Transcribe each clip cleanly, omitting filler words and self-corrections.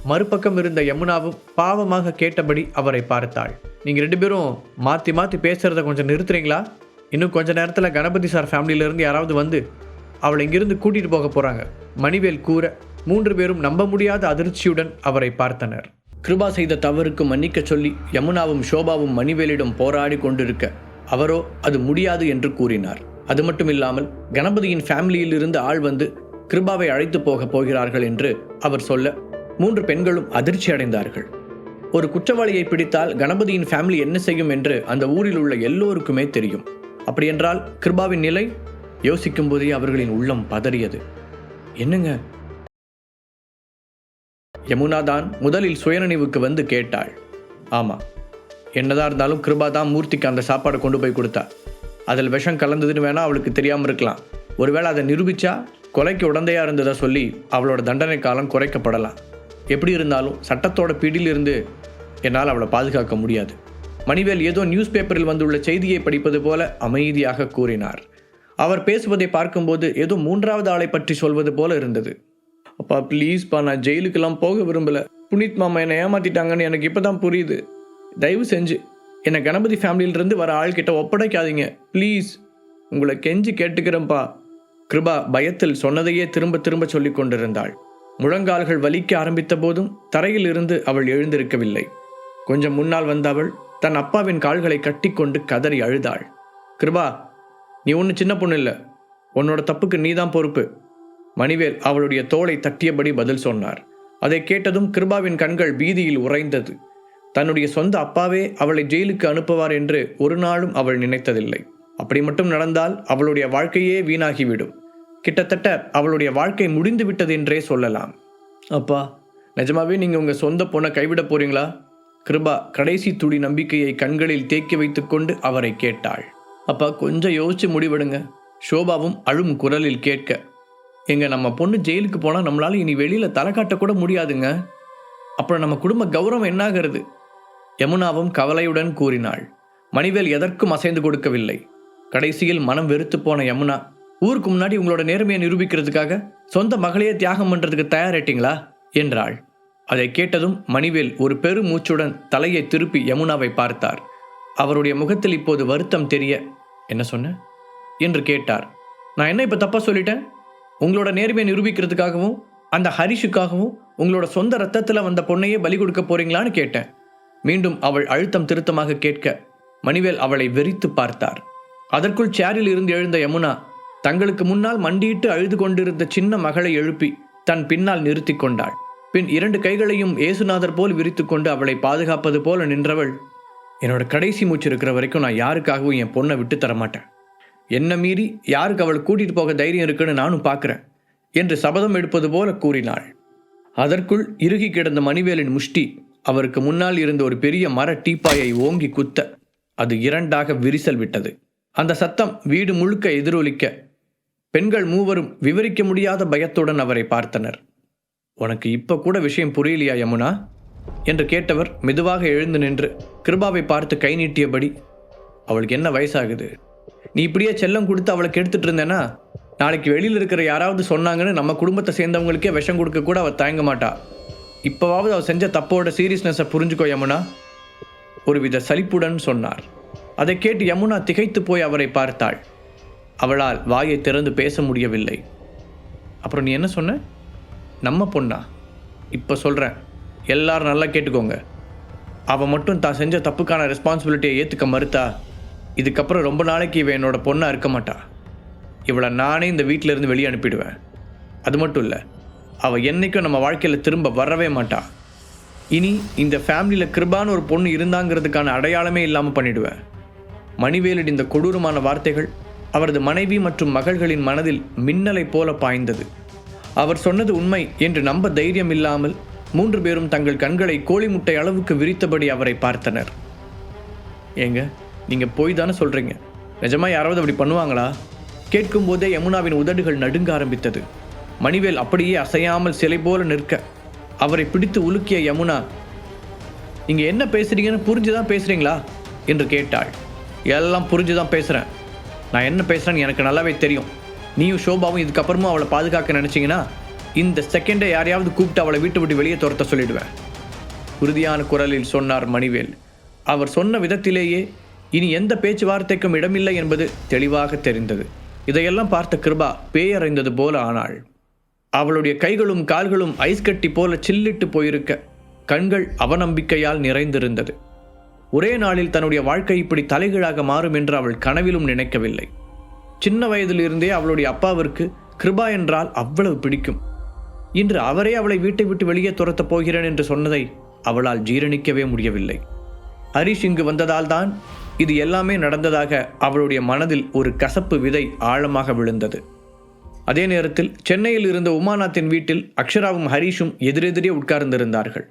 மறுபக்கம் இருந்த யமுனாவும் பாவமாக கேட்டபடி அவரை பார்த்தாள். நீங்கள் 2 பேரும் மாற்றி மாற்றி பேசுகிறத கொஞ்சம் நிறுத்துறீங்களா? இன்னும் கொஞ்ச நேரத்தில் கணபதி சார் ஃபேமிலியிலேருந்து யாராவது வந்து அவளை இங்கிருந்து கூட்டிகிட்டு போக போகிறாங்க. மணிவேல் கூற 3 பேரும் நம்ப முடியாத அதிர்ச்சியுடன் அவரை பார்த்தனர். கிருபா செய்த தவறுக்கு மன்னிக்க சொல்லி யமுனாவும் ஷோபாவும் மணிவேலிடம் போராடி கொண்டிருக்க அவரோ அது முடியாது என்று கூறினார். அது மட்டும் இல்லாமல் கணபதியின் ஃபேமிலியில் இருந்து ஆள் வந்து கிருபாவை அழைத்து போக போகிறார்கள் என்று அவர் சொல்ல 3 பெண்களும் அதிர்ச்சி அடைந்தார்கள். ஒரு குற்றவாளியை பிடித்தால் கணபதியின் ஃபேமிலி என்ன செய்யும் என்று அந்த ஊரில் உள்ள எல்லோருக்குமே தெரியும். அப்படியென்றால் கிருபாவின் நிலை? யோசிக்கும் போதே அவர்களின் உள்ளம் பதறியது. என்னங்க? யமுனா தான் முதலில் சுயநினைவுக்கு வந்து கேட்டாள். ஆமாம், என்னதான் இருந்தாலும் கிருபா தான் மூர்த்திக்கு அந்த சாப்பாடை கொண்டு போய் கொடுத்தா. அதில் விஷம் கலந்ததுன்னு வேணா அவளுக்கு தெரியாமல் இருக்கலாம். ஒருவேளை அதை நிரூபித்தா கொலைக்கு உடந்தையாக இருந்ததை சொல்லி அவளோட தண்டனை காலம் குறைக்கப்படலாம். எப்படி இருந்தாலும் சட்டத்தோட பிடியிலிருந்து என்னால் அவளை பாதுகாக்க முடியாது. மணிவேல் ஏதோ நியூஸ் பேப்பரில் வந்துள்ள செய்தியை படிப்பது போல அமைதியாக கூறினார். அவர் பேசுவதை பார்க்கும்போது ஏதோ 3வது ஆளை பற்றி சொல்வது போல இருந்தது. அப்பா ப்ளீஸ்ப்பா, நான் ஜெயிலுக்கெல்லாம் போக விரும்பலை. புனித் மாமா என்னை ஏமாற்றிட்டாங்கன்னு எனக்கு இப்போ தான் புரியுது. தயவு செஞ்சு என்னை கணபதி ஃபேமிலியிலிருந்து வர ஆள்கிட்ட ஒப்படைக்காதீங்க ப்ளீஸ். உங்களை கெஞ்சி கேட்டுக்கிறேன்ப்பா. கிருபா பயத்தில் சொன்னதையே திரும்ப திரும்ப சொல்லி கொண்டிருந்தாள். முழங்கால்கள் வலிக்க ஆரம்பித்த போதும் தரையில் இருந்து அவள் எழுந்திருக்கவில்லை. கொஞ்சம் முன்னால் வந்த அவள் தன் அப்பாவின் கால்களை கட்டி கொண்டு கதறி அழுதாள். கிருபா, நீ ஒன்றும் சின்ன பொண்ணு இல்லை. உன்னோட தப்புக்கு நீதான் பொறுப்பு. மணிவேல் அவளுடைய தோளை தட்டியபடி பதில் சொன்னார். அதை கேட்டதும் கிருபாவின் கண்கள் பீதியில் உறைந்தது. தன்னுடைய சொந்த அப்பாவே அவளை ஜெயிலுக்கு அனுப்புவார் என்று ஒரு நாளும் அவள் நினைத்ததில்லை. அப்படி மட்டும் நடந்தால் அவளுடைய வாழ்க்கையே வீணாகிவிடும். கிட்டத்தட்ட அவளுடைய வாழ்க்கை முடிந்து விட்டது என்றே சொல்லலாம். அப்பா, நிஜமாவே நீங்கள் உங்கள் சொந்த பொண்ணை கைவிட போறீங்களா? கிருபா கடைசி துடி நம்பிக்கையை கண்களில் தேக்கி வைத்துக்கொண்டு அவரை கேட்டாள். அப்பா, கொஞ்சம் யோசிச்சு முடிவெடுங்க. ஷோபாவும் அழும் குரலில் கேட்க, நம்ம பொண்ணு ஜெயிலுக்கு போனால் நம்மளால இனி வெளியில் தலை காட்டக்கூட முடியாதுங்க. அப்புறம் நம்ம குடும்ப கௌரவம் என்னாகிறது? யமுனாவும் கவலையுடன் கூறினாள். மணிவேல் எதற்கும் அசைந்து கொடுக்கவில்லை. கடைசியில் மனம் வெறுத்து போன யமுனா, ஊருக்கு முன்னாடி உங்களோட நேர்மையை நிரூபிக்கிறதுக்காக சொந்த மகளையே தியாகம் பண்ணுறதுக்கு தயாரிட்டீங்களா என்றாள். அதை கேட்டதும் மணிவேல் ஒரு பெரு மூச்சுடன் தலையை திருப்பி யமுனாவை பார்த்தார். அவருடைய முகத்தில் இப்போது வருத்தம் தெரிய, என்ன சொன்ன என்று கேட்டார். நான் என்ன இப்போ தப்பாக சொல்லிட்டேன்? உங்களோட நேர்மையை நிரூபிக்கிறதுக்காகவும் அந்த ஹரிஷுக்காகவும் உங்களோட சொந்த ரத்தத்தில் வந்த பொண்ணையே பலி கொடுக்க போறீங்களான்னு கேட்டேன். மீண்டும் அவள் அழுத்தம் திருத்தமாக கேட்க மணிவேல் அவளை வெறித்து பார்த்தார். அதற்குள் சேரில் இருந்து எழுந்த யமுனா தங்களுக்கு முன்னால் மண்டியிட்டு அழுது கொண்டிருந்த சின்ன மகளை எழுப்பி தன் பின்னால் நிறுத்தி கொண்டாள். பின் 2 கைகளையும் ஏசுநாதர் போல் விரித்து கொண்டு அவளை பாதுகாப்பது போல நின்றவள், என்னோட கடைசி மூச்சு இருக்கிற வரைக்கும் நான் யாருக்காகவும் என் பொண்ணை விட்டு தரமாட்டேன். என்ன மீறி யாருக்கு அவள் கூட்டிட்டு போக தைரியம் இருக்குன்னு நானும் பார்க்குறேன் என்று சபதம் எடுப்பது போல கூறினாள். அதற்குள் இறுகி கிடந்த மணிவேலின் முஷ்டி அவருக்கு முன்னால் இருந்த ஒரு பெரிய மர டீப்பாயை ஓங்கி குத்த அது 2ஆக விரிசல் விட்டது. அந்த சத்தம் வீடு முழுக்க எதிரொலிக்க பெண்கள் 3வரும் விவரிக்க முடியாத பயத்துடன் அவரை பார்த்தனர். உனக்கு இப்ப கூட விஷயம் புரியலையா யமுனா என்று கேட்டவர் மெதுவாக எழுந்து நின்று கிருபாவை பார்த்து கை நீட்டியபடி, அவளுக்கு என்ன வயசாகுது? நீ இப்படியே செல்லம் கொடுத்து அவளை கெடுத்துட்டு இருந்தேன்னா நாளைக்கு வெளியில் இருக்கிற யாராவது சொன்னாங்கன்னு நம்ம குடும்பத்தை சேர்ந்தவங்களுக்கே விஷம் கொடுக்க கூட அவள் தயங்க மாட்டா. இப்போவாவது அவள் செஞ்ச தப்போட சீரியஸ்னஸை புரிஞ்சுக்கோ யமுனா, ஒருவித சலிப்புடன் சொன்னார். அதை கேட்டு யமுனா திகைத்து போய் அவரை பார்த்தாள். அவளால் வாயை திறந்து பேச முடியவில்லை. அப்புறம் நீ என்ன சொன்ன? நம்ம பொண்ணா? இப்போ சொல்கிறேன், எல்லாரும் நல்லா கேட்டுக்கோங்க. அவள் மட்டும் தான் செஞ்ச தப்புக்கான ரெஸ்பான்சிபிலிட்டியை ஏற்றுக்க மறுத்தா இதுக்கப்புறம் ரொம்ப நாளைக்கு இவன் என்னோட பொண்ணாக இருக்க மாட்டா. இவளை நானே இந்த வீட்டிலேருந்து வெளியே அனுப்பிடுவேன். அது மட்டும் இல்லை, அவள் என்றைக்கும் நம்ம வாழ்க்கையில் திரும்ப வரவே மாட்டா. இனி இந்த ஃபேமிலியில் கிருபான்னு ஒரு பொண்ணு இருந்தாங்கிறதுக்கான அடையாளமே இல்லாமல் பண்ணிடுவேன். மணிவேலின் இந்த கொடூரமான வார்த்தைகள் அவரது மனைவி மற்றும் மகள்களின் மனதில் மின்னலை போல பாய்ந்தது. அவர் சொன்னது உண்மை என்று நம்ப தைரியம் இல்லாமல் 3 பேரும் தங்கள் கண்களை கோழி முட்டை அளவுக்கு விரித்தபடி அவரை பார்த்தனர். ஏங்க, நீங்கள் போய் தானே சொல்கிறீங்க? நிஜமாக யாராவது அப்படி பண்ணுவாங்களா? கேட்கும் போதே யமுனாவின் உதடுகள் நடுங்க ஆரம்பித்தது. மணிவேல் அப்படியே அசையாமல் சிலை போல நிற்க அவரை பிடித்து உலுக்கிய யமுனா, நீங்கள் என்ன பேசுகிறீங்கன்னு புரிஞ்சுதான் பேசுகிறீங்களா என்று கேட்டாள். எல்லாம் புரிஞ்சுதான் பேசுகிறேன். நான் என்ன பேசுகிறேன்னு எனக்கு நல்லாவே தெரியும். நீயும் ஷோபாவும் இதுக்கப்புறமும் அவளை பாதுகாக்க நினச்சிங்கன்னா இந்த செகண்டை யாரையாவது கூப்பிட்டு அவளை வீட்டை விட்டு வெளியே துரத்த சொல்லிடுவேன். உறுதியான குரலில் சொன்னார் மணிவேல். அவர் சொன்ன விதத்திலேயே இனி எந்த பேச்சுவார்த்தைக்கும் இடமில்லை என்பது தெளிவாக தெரிந்தது. இதையெல்லாம் பார்த்த கிருபா பேயறைந்தது போல ஆனாள். அவளுடைய கைகளும் கால்களும் ஐஸ் கட்டி போல சில்லிட்டு போயிருக்க கண்கள் அவநம்பிக்கையால் நிறைந்திருந்தது. ஒரே நாளில் தன்னுடைய வாழ்க்கை இப்படி தலைகீழாக மாறும் என்று அவள் கனவிலும் நினைக்கவில்லை. சின்ன வயதிலிருந்தே அவளுடைய அப்பாவிற்கு கிருபா என்றால் அவ்வளவு பிடிக்கும். இன்று அவரே அவளை வீட்டை விட்டு வெளியே துரத்தப் போகிறேன் என்று சொன்னதை அவளால் ஜீரணிக்கவே முடியவில்லை. ஹரிஷ் இங்கு வந்ததால் தான் இது எல்லாமே நடந்ததாக அவளுடைய மனதில் ஒரு கசப்பு விதை ஆழமாக விழுந்தது. அதே நேரத்தில் சென்னையில் இருந்த உமாநாத்தின் வீட்டில் அக்ஷராவும் ஹரிஷும் எதிரெதிரே உட்கார்ந்திருந்தார்கள்.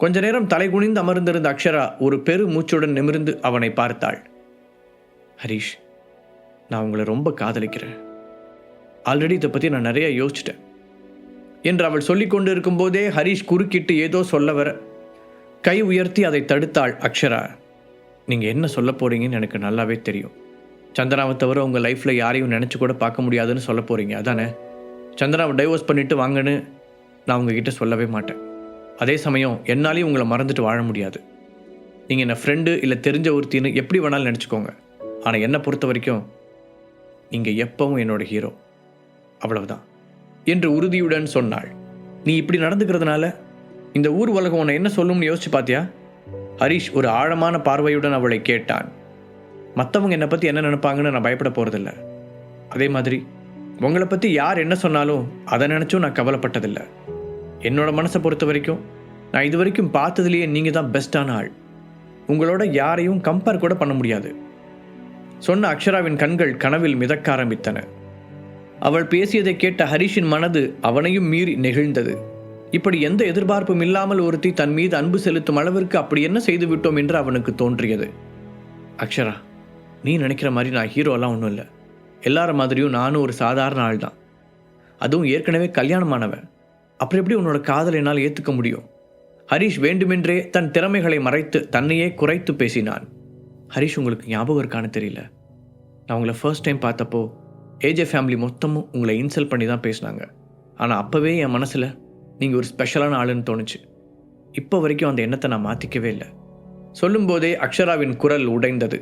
கொஞ்ச நேரம் தலைகுனிந்து அமர்ந்திருந்த அக்ஷரா ஒரு பெரு மூச்சுடன் நிமிர்ந்து அவனை பார்த்தாள். ஹரிஷ், நான் உங்களை ரொம்ப காதலிக்கிறேன். ஆல்ரெடி இதை பற்றி நான் நிறைய யோசிச்சிட்டேன் என்று அவள் சொல்லிக் கொண்டு இருக்கும் போதே ஹரிஷ் குறுக்கிட்டு ஏதோ சொல்ல வர கை உயர்த்தி அதை தடுத்தாள் அக்ஷரா. நீங்கள் என்ன சொல்ல போகிறீங்கன்னு எனக்கு நல்லாவே தெரியும். சந்தனாவை தவிர உங்கள் லைஃப்பில் யாரையும் நினச்சி கூட பார்க்க முடியாதுன்னு சொல்ல போகிறீங்க, அதானே? சந்தனாவை டைவர்ஸ் பண்ணிவிட்டு வாங்கன்னு நான் உங்ககிட்ட சொல்லவே மாட்டேன். அதே சமயம் என்னாலையும் உங்களை மறந்துட்டு வாழ முடியாது. நீங்கள் என்ன ஃப்ரெண்டு இல்லை தெரிஞ்ச ஒருத்தின்னு எப்படி வேணாலும் நினச்சிக்கோங்க. ஆனால் என்னை பொறுத்த வரைக்கும் நீங்கள் எப்பவும் என்னோட ஹீரோ, அவ்வளவுதான் என்று உறுதியுடன் சொன்னாள். நீ இப்படி நடந்துக்கிறதுனால இந்த ஊர் உலகம் உன்னை என்ன சொல்லும்னு யோசிச்சு பார்த்தியா? ஹரிஷ் ஒரு ஆழமான பார்வையுடன் அவளை கேட்டான். மற்றவங்க என்னை பற்றி என்ன நினைப்பாங்கன்னு நான் பயப்பட போகிறதில்ல. அதே மாதிரி உங்களை பற்றி யார் என்ன சொன்னாலும் அதை நினச்சும் நான் கவலைப்பட்டதில்லை. என்னோட மனசை பொறுத்த வரைக்கும் நான் இது வரைக்கும் பார்த்ததுலேயே நீங்கள் தான் பெஸ்ட்டான ஆள். உங்களோட யாரையும் கம்பேர் கூட பண்ண முடியாது சொன்ன அக்ஷராவின் கண்கள் கனவில் மிதக்க ஆரம்பித்தன. அவள் பேசியதை கேட்ட ஹரிஷின் மனது அவனையும் மீறி நெகிழ்ந்தது. இப்படி எந்த எதிர்பார்ப்பும் இல்லாமல் ஒருத்தி தன் மீது அன்பு செலுத்தும் அளவிற்கு அப்படி என்ன செய்து விட்டோம் என்று அவனுக்கு தோன்றியது. அக்ஷரா, நீ நினைக்கிற மாதிரி நான் ஹீரோலாம் ஒன்றும் இல்லை. எல்லார மாதிரியும் நானும் ஒரு சாதாரண ஆள் தான். அதுவும் ஏற்கனவே கல்யாணமானவன். அப்புறம் எப்படி உன்னோட காதலை என்னால் ஏற்றுக்க முடியும்? ஹரிஷ் வேண்டுமென்றே தன் திறமைகளை மறைத்து தன்னையே குறைத்து பேசினான். ஹரிஷ், உங்களுக்கு ஞாபகம் இருக்கான்னு தெரியல, நான் உங்களை ஃபர்ஸ்ட் டைம் பார்த்தப்போ ஏஜே ஃபேமிலி மொத்தமும் உங்களை இன்சல்ட் பண்ணி தான் பேசினாங்க. ஆனால் அப்போவே என் மனசில் நீங்கள் ஒரு ஸ்பெஷலான ஆளுன்னு தோணுச்சு. இப்போ வரைக்கும் அந்த எண்ணத்தை நான் மாற்றிக்கவே இல்லை. சொல்லும்போதே அக்ஷராவின் குரல் உடைந்தது.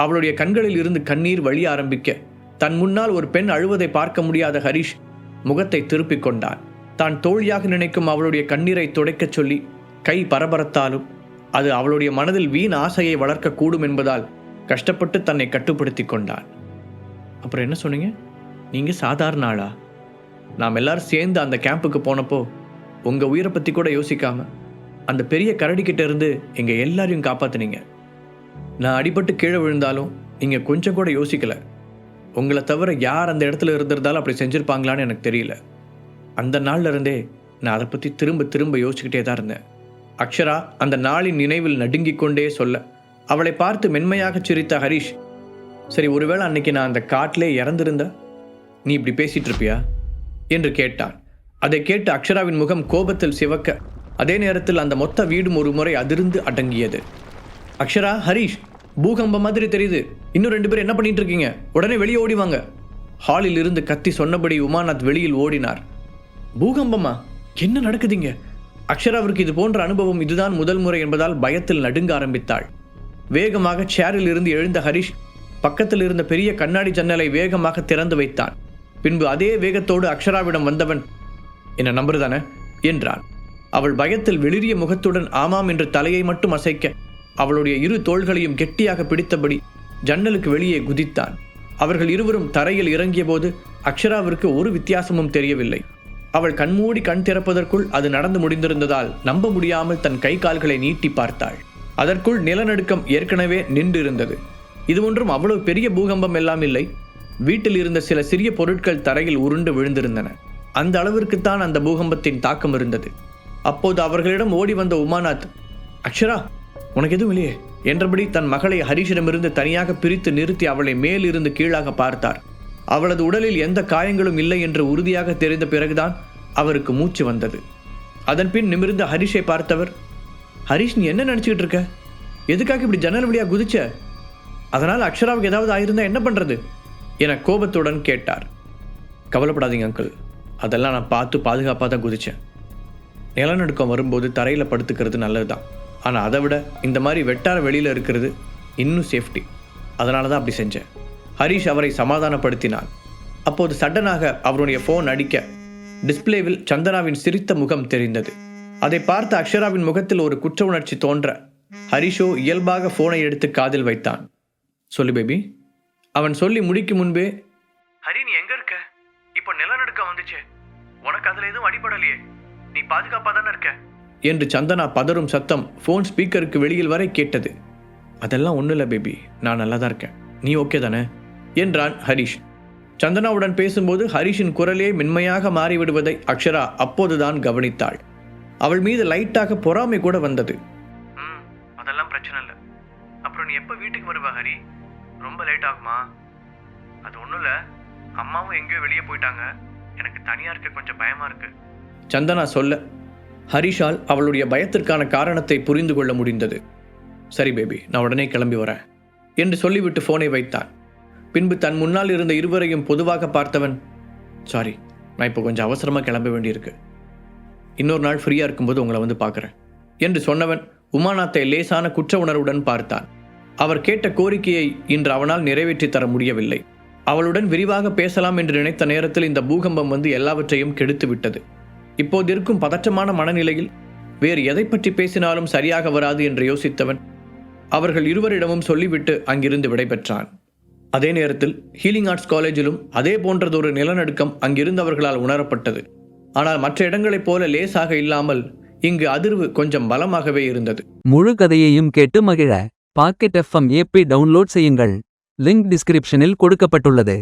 அவளுடைய கண்களில் இருந்து கண்ணீர் வழிய ஆரம்பிக்க தன் முன்னால் ஒரு பெண் அழுவதை பார்க்க முடியாத ஹரிஷ் முகத்தை திருப்பிக் கொண்டான். தான் தோழியாக நினைக்கும் அவளுடைய கண்ணீரை துடைக்கச் சொல்லி கை பரபரத்தாலும் அது அவளுடைய மனதில் வீண் ஆசையை வளர்க்கக்கூடும் என்பதால் கஷ்டப்பட்டு தன்னை கட்டுப்படுத்தி கொண்டான். அப்புறம் என்ன சொன்னீங்க? நீங்கள் சாதாரண ஆளா? நாம் எல்லாரும் சேர்ந்து அந்த கேம்புக்கு போனப்போ உங்கள் உயிரை பற்றி கூட யோசிக்காமல் அந்த பெரிய கரடிக்கிட்ட இருந்து எங்கள் எல்லாரையும் காப்பாற்றினீங்க. நான் அடிபட்டு கீழே விழுந்தாலும் நீங்கள் கொஞ்சம் கூட யோசிக்கலை. உங்களை தவிர யார் அந்த இடத்துல இருந்திருந்தாலும் அப்படி செஞ்சுருப்பாங்களான்னு எனக்கு தெரியல. அந்த நாளில் இருந்தே நான் அதை பற்றி திரும்ப திரும்ப யோசிச்சுக்கிட்டே தான் இருந்தேன். அக்ஷரா அந்த நாளின் நினைவில் நடுங்கிக் கொண்டே சொல்ல அவளை பார்த்து மென்மையாக சிரித்த ஹரிஷ், சரி, ஒருவேளை அன்னைக்கு நான் அந்த காட்டிலே இறந்திருந்தா நீ இப்படி பேசிகிட்டு இருப்பியா என்று கேட்டான். அதை கேட்டு அக்ஷராவின் முகம் கோபத்தில் சிவக்க அதே நேரத்தில் அந்த மொத்த வீடும் ஒரு முறை அதிர்ந்து அடங்கியது. அக்ஷரா, ஹரிஷ், பூகம்பம் மாதிரி தெரியுது. இன்னும் 2 பேர் என்ன பண்ணிட்டு இருக்கீங்க? உடனே வெளியே ஓடிவாங்க. ஹாலில் இருந்து கத்தி சொன்னபடி உமாநாத் வெளியில் ஓடினார். பூகம்பமா? என்ன நடக்குதுங்க? அக்ஷராவிற்கு இது போன்ற அனுபவம் இதுதான் முதல் முறை என்பதால் பயத்தில் நடுங்க ஆரம்பித்தாள். வேகமாக சேரில் இருந்து எழுந்த ஹரிஷ் பக்கத்தில் இருந்த பெரிய கண்ணாடி ஜன்னலை வேகமாக திறந்து வைத்தான். பின்பு அதே வேகத்தோடு அக்ஷராவிடம் வந்தவன், என்ன நம்புறதானே என்றான். அவள் பயத்தில் வெளிரிய முகத்துடன் ஆமாம் என்று தலையை மட்டும் அசைக்க அவளுடைய இரு தோள்களையும் கெட்டியாக பிடித்தபடி ஜன்னலுக்கு வெளியே குதித்தான். அவர்கள் இருவரும் தரையில் இறங்கிய போது அக்ஷராவிற்கு ஒரு வித்தியாசமும் தெரியவில்லை. அவள் கண்மூடி கண் திறப்பதற்குள் அது நடந்து முடிந்திருந்ததால் நம்ப முடியாமல் தன் கை கால்களை நீட்டி பார்த்தாள். அதற்குள் நிலநடுக்கம் ஏற்கனவே நின்றிருந்தது. இது ஒன்றும் அவ்வளவு பெரிய பூகம்பம் எல்லாம் இல்லை. வீட்டில் இருந்த சில சிறிய பொருட்கள் தரையில் உருண்டு விழுந்திருந்தன. அந்த அளவிற்குத்தான் அந்த பூகம்பத்தின் தாக்கம் இருந்தது. அப்போது அவர்களிடம் ஓடி வந்த உமாநாத், அக்ஷரா, உனக்கு எதுவும் இல்லையே என்றபடி தன் மகளை ஹரிஷிடமிருந்து தனியாக பிரித்து நிறுத்தி அவளை மேலிருந்து கீழாக பார்த்தார். அவளது உடலில் எந்த காயங்களும் இல்லை என்று உறுதியாக தெரிந்த பிறகுதான் அவருக்கு மூச்சு வந்தது. அதன்பின் நிமிர்ந்த ஹரிஷை பார்த்தவர், ஹரிஷ், நீ என்ன நினச்சிக்கிட்டு இருக்க? எதுக்காக இப்படி ஜன்னல் வழியாக குதிச்ச? அதனால் அக்ஷராவுக்கு ஏதாவது ஆயிருந்தா என்ன பண்ணுறது என கோபத்துடன் கேட்டார். கவலைப்படாதீங்க அங்கிள், அதெல்லாம் நான் பார்த்து பாதுகாப்பாக தான் குதித்தேன். நிலநடுக்கம் வரும்போது தரையில் படுத்துக்கிறது நல்லது தான். ஆனால் அதை விட இந்த மாதிரி வெட்டார வெளியில் இருக்கிறது இன்னும் சேஃப்டி. அதனால தான் அப்படி செஞ்சேன். ஹரிஷ் அவரை சமாதானப்படுத்தினான். அப்போது சடனாக அவருடைய ஃபோன் அடிக்க டிஸ்பிளேவில் சந்தனாவின் சிரித்த முகம் தெரிந்தது. அதை பார்த்த அக்ஷராவின் முகத்தில் ஒரு குற்ற உணர்ச்சி தோன்ற ஹரிஷோ இயல்பாக ஃபோனை எடுத்து காதில் வைத்தான். சொல்லு பேபி. அவன் சொல்லி முடிக்கும் முன்பே, ஹரி நீ எங்க இருக்க? இப்போ நிலநடுக்கம் வந்துச்சு, உனக்கு அதில் எதுவும் அடிபடலையே, நீ பாதுகாப்பாக தானே இருக்க என்று சந்தனா பதறும் சத்தம் ஃபோன் ஸ்பீக்கருக்கு வெளியில் வரை கேட்டது. அதெல்லாம் ஒன்றும் இல்லை பேபி, நான் நல்லா தான் இருக்கேன், நீ ஓகே தானே என்றான் ஹரிஷ். சந்தனாவுடன் பேசும்போது ஹரிஷின் குரலே மென்மையாக மாறிவிடுவதை அக்ஷரா அப்போதுதான் கவனித்தாள். அவள் மீது லைட்டாக பொறாமை கூட வந்தது. அதெல்லாம் பிரச்சனை இல்லை. அப்புறம் நீ எப்போ வீட்டுக்கு வருவ ஹரி? ரொம்ப லேட் ஆகுமா? அது ஒன்றும் இல்லை, அம்மாவும் எங்கேயோ வெளியே போயிட்டாங்க, எனக்கு தனியாக இருக்க கொஞ்சம் பயமாக இருக்கு சந்தனா சொல்ல ஹரிஷால் அவளுடைய பயத்திற்கான காரணத்தை புரிந்து கொள்ள முடிந்தது. சரி பேபி, நான் உடனே கிளம்பி வரேன் என்று சொல்லிவிட்டு ஃபோனை வைத்தான். பின்பு தன் முன்னால் இருந்த இருவரையும் பொதுவாக பார்த்தவன், சாரி நான் இப்போ கொஞ்சம் அவசரமாக கிளம்ப வேண்டியிருக்கு, இன்னொரு நாள் ஃப்ரீயாக இருக்கும்போது உங்களை வந்து பார்க்குறேன் என்று சொன்னவன் உமாநாத்தை லேசான குற்ற உணர்வுடன் பார்த்தான். அவர் கேட்ட கோரிக்கையை இன்று அவனால் நிறைவேற்றி தர முடியவில்லை. அவளுடன் விரிவாக பேசலாம் என்று நினைத்த நேரத்தில் இந்த பூகம்பம் வந்து எல்லாவற்றையும் கெடுத்து விட்டது. இப்போது இருக்கும் பதற்றமான மனநிலையில் வேறு எதை பற்றி பேசினாலும் சரியாக வராது என்று யோசித்தவன் அவர்கள் இருவரிடமும் சொல்லிவிட்டு அங்கிருந்து விடைபெற்றான். அதே நேரத்தில் ஹீலிங் ஆர்ட்ஸ் காலேஜிலும் அதே போன்றதொரு நிலநடுக்கம் அங்கிருந்தவர்களால் உணரப்பட்டது. ஆனால் மற்ற இடங்களைப் போல லேசாக இல்லாமல் இங்கு அதிர்வு கொஞ்சம் பலமாகவே இருந்தது. முழு கதையையும் கேட்டு மகிழ பாக்கெட் FM ஆப்பை டவுன்லோட் செய்யுங்கள். லிங்க் டிஸ்கிரிப்ஷனில் கொடுக்கப்பட்டுள்ளது.